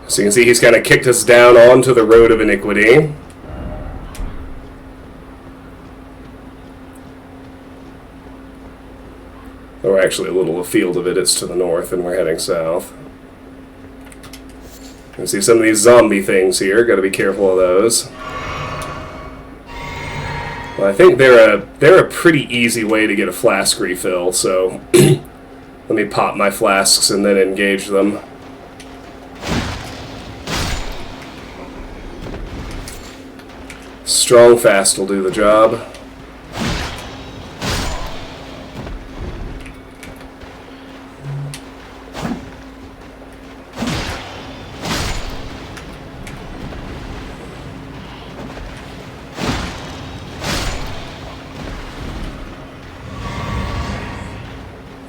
So you can see he's kind of kicked us down onto the road of iniquity. Or actually a little afield of it, it's to the north and we're heading south. You can see some of these zombie things here, gotta be careful of those. Well, I think they're a pretty easy way to get a flask refill, so let me pop my flasks and then engage them. Strong fast will do the job.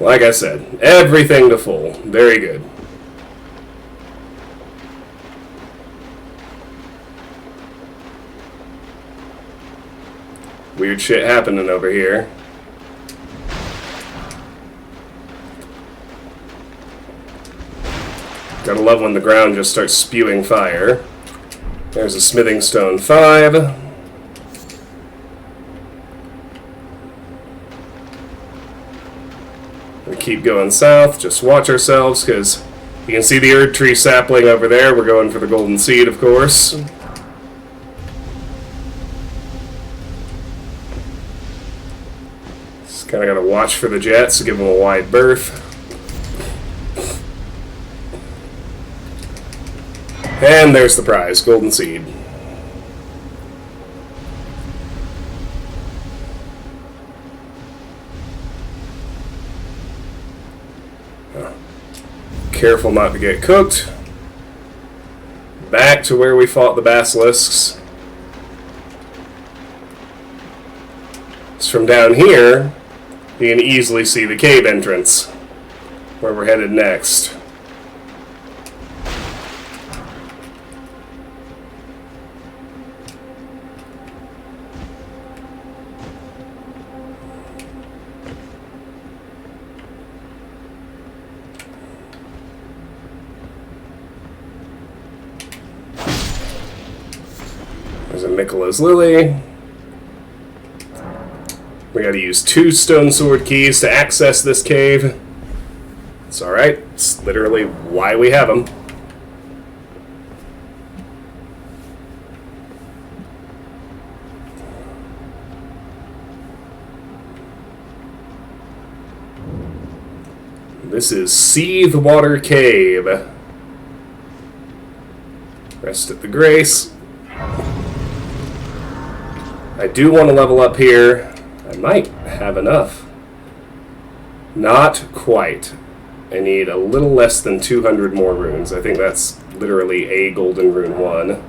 Like I said, everything to full. Very good. Weird shit happening over here. Gotta love when the ground just starts spewing fire. There's a smithing stone 5. We keep going south. Just watch ourselves, because you can see the Erd Tree sapling over there. We're going for the golden seed, of course. Just kind of got to watch for the jets to give them a wide berth. And there's the prize, golden seed. Careful not to get cooked. Back to where we fought the basilisks. So from down here, you can easily see the cave entrance, where we're headed next. There's a Mikola's Lily. We gotta use 2 stone sword keys to access this cave. It's alright. It's literally why we have them. This is Seethe Water Cave. Rest at the Grace. I do want to level up here. I might have enough. Not quite. I need a little less than 200 more runes. I think that's literally a golden rune 1.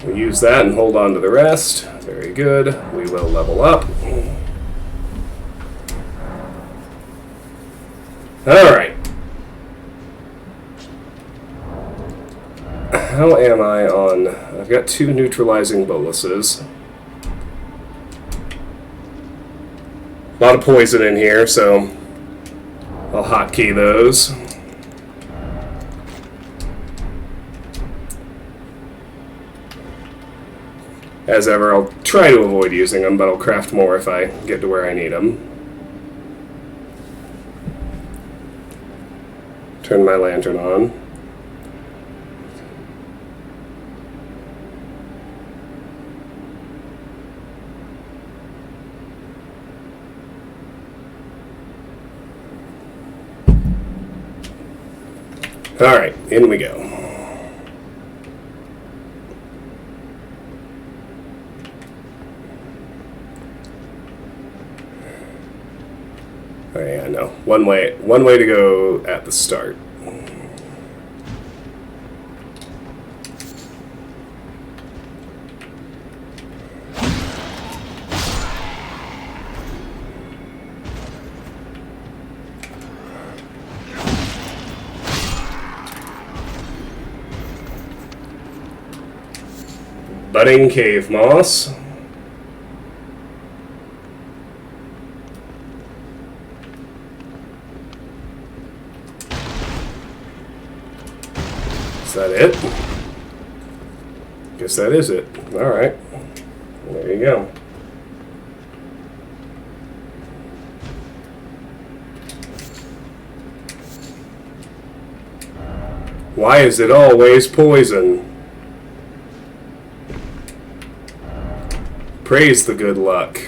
We'll use that and hold on to the rest. Very good. We will level up. Alright. How am I on? I've got 2 neutralizing boluses. A lot of poison in here, so I'll hotkey those. As ever, I'll try to avoid using them, but I'll craft more if I get to where I need them. Turn my lantern on. Alright, in we go. Oh yeah, no. One way to go at the start. Budding cave moss. Is that it? Guess that is it. Alright. There you go. Why is it always poison? Praise the good luck.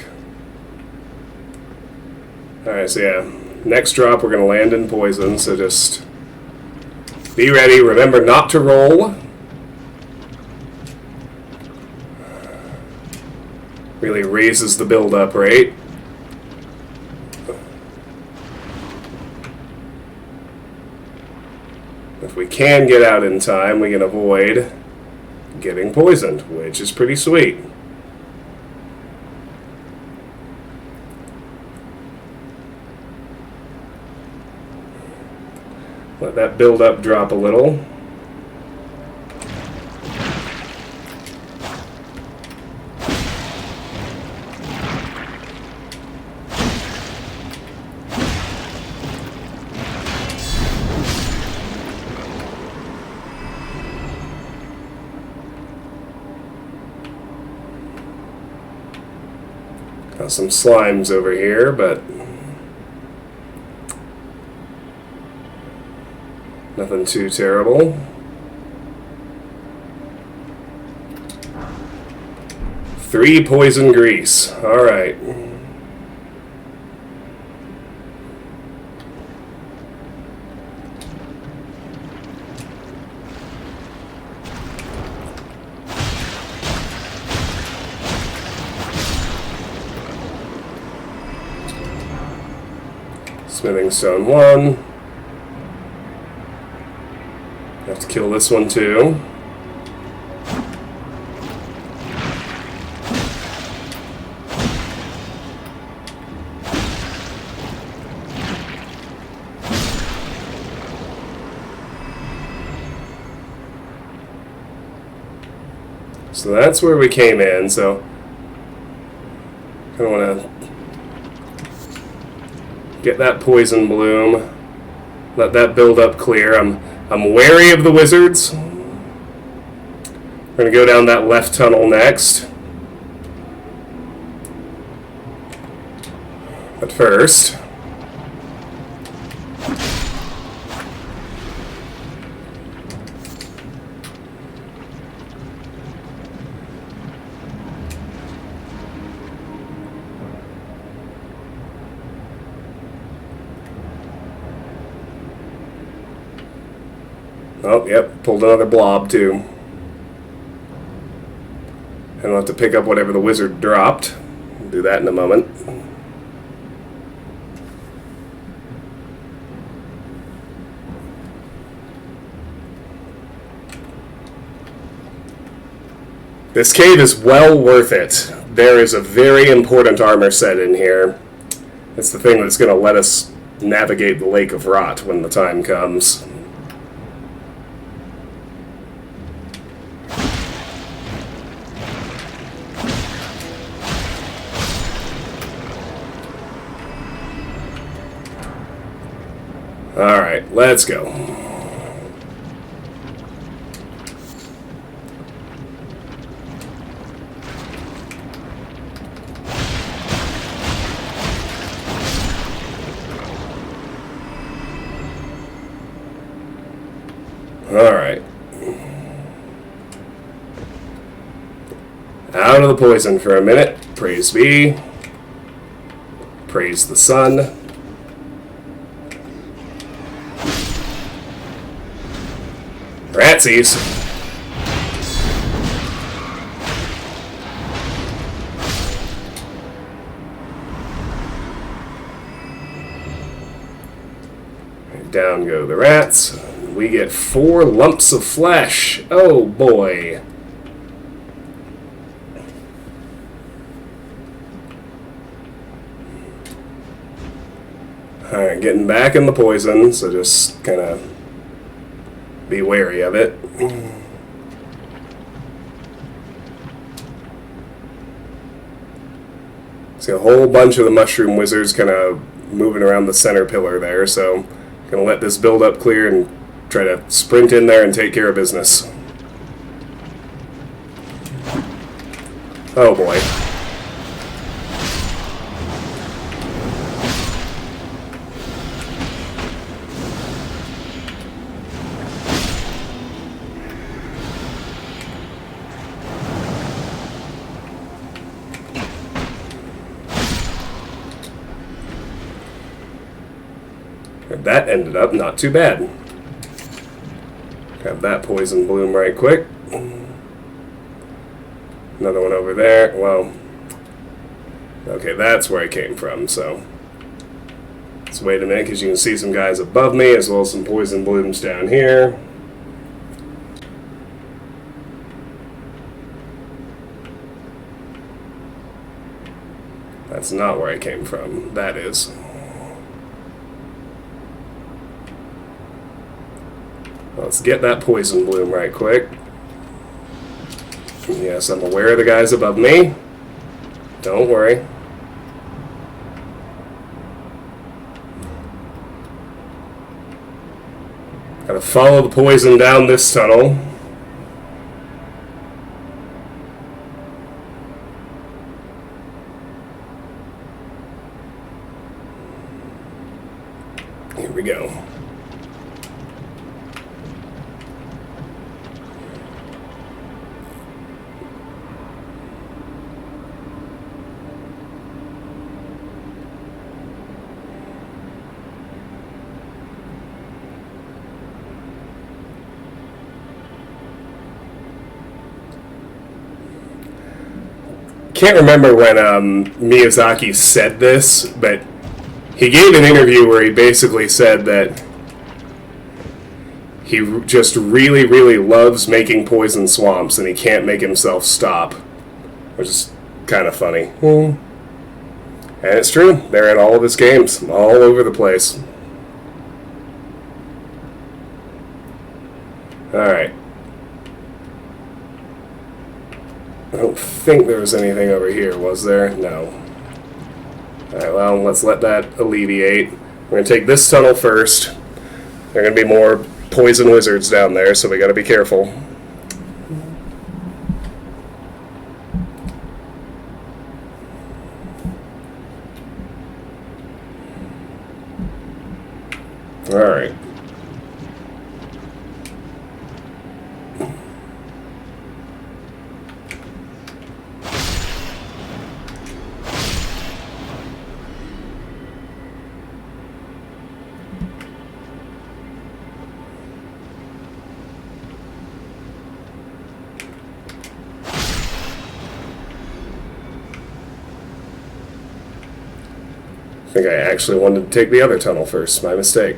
Alright, so yeah. Next drop, we're going to land in poison, so just be ready. Remember not to roll. Really raises the build-up rate. If we can get out in time, we can avoid getting poisoned, which is pretty sweet. Let that build up drop a little. Got some slimes over here, but nothing too terrible. Three poison grease. Alright. Smithing stone 1. Have to kill this one too. So that's where we came in, so I don't want to get that poison bloom. Let that build up clear. I'm wary of the wizards. We're going to go down that left tunnel next. But first, oh, yep, pulled another blob too. And I'll have to pick up whatever the wizard dropped. We'll do that in a moment. This cave is well worth it. There is a very important armor set in here. It's the thing that's going to let us navigate the Lake of Rot when the time comes. Alright, let's go. Alright. Out of the poison for a minute. Praise be. Praise the sun. Ratsies. Down go the rats. We get 4 lumps of flesh. Oh boy. Alright, getting back in the poison, so just kind of be wary of it. See a whole bunch of the mushroom wizards kind of moving around the center pillar there, so I'm going to let this build up clear and try to sprint in there and take care of business. Oh boy. That ended up not too bad. Grab that poison bloom right quick. Another one over there. Well, okay, that's where I came from, so let's wait a minute because you can see some guys above me as well as some poison blooms down here. That's not where I came from. That is. Let's get that poison bloom right quick. Yes, I'm aware of the guys above me. Don't worry. Gotta follow the poison down this tunnel. can't remember when Miyazaki said this, but he gave an interview where he basically said that he just really, really loves making poison swamps, and he can't make himself stop, which is kind of funny. And it's true. They're in all of his games, all over the place. Alright. I don't think there was anything over here, was there? No. Alright, well, let's let that alleviate. We're going to take this tunnel first. There are going to be more poison wizards down there, so we got to be careful. Alright. I think I actually wanted to take the other tunnel first. My mistake.